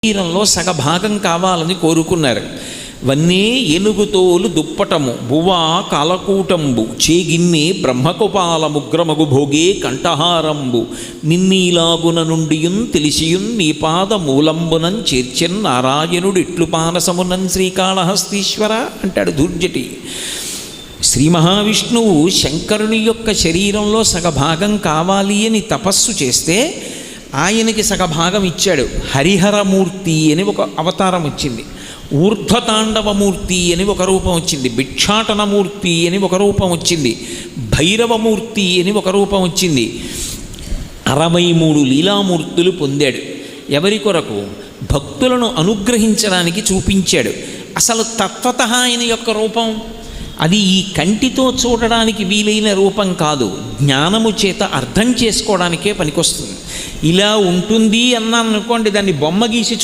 శరీరంలో సగభాగం కావాలని కోరుకున్నారు. వన్నే ఏనుగుతోలు దుప్పటము బువా కాలకూటంబు చేగిన్నే బ్రహ్మకుపాల ముగ్రమగు భోగే కంఠహారంబు నిన్నీలాగున నుండియున్ తెలిసియున్ నీ పాద మూలంబునం చేర్చెన్ నారాయణుడు ఇట్లు పానసమునన్ శ్రీకాళహస్తీశ్వర అంటాడు దుర్జటి. శ్రీ మహావిష్ణువు శంకరుని యొక్క శరీరంలో సగభాగం కావాలి అని తపస్సు చేస్తే ఆయనకి సగభాగం ఇచ్చాడు. హరిహరమూర్తి అని ఒక అవతారం వచ్చింది, ఊర్ధ్వతాండవమూర్తి అని ఒక రూపం వచ్చింది, భిక్షాటనమూర్తి అని ఒక రూపం వచ్చింది, భైరవమూర్తి అని ఒక రూపం వచ్చింది. 63 లీలామూర్తులు పొందాడు. ఎవరి కొరకు? భక్తులను అనుగ్రహించడానికి చూపించాడు. అసలు తత్వతః ఆయన యొక్క రూపం అది ఈ కంటితో చూడడానికి వీలైన రూపం కాదు, జ్ఞానము చేత అర్థం చేసుకోవడానికే పనికొస్తుంది. ఇలా ఉంటుంది అన్నాను అనుకోండి, దాన్ని బొమ్మ గీసి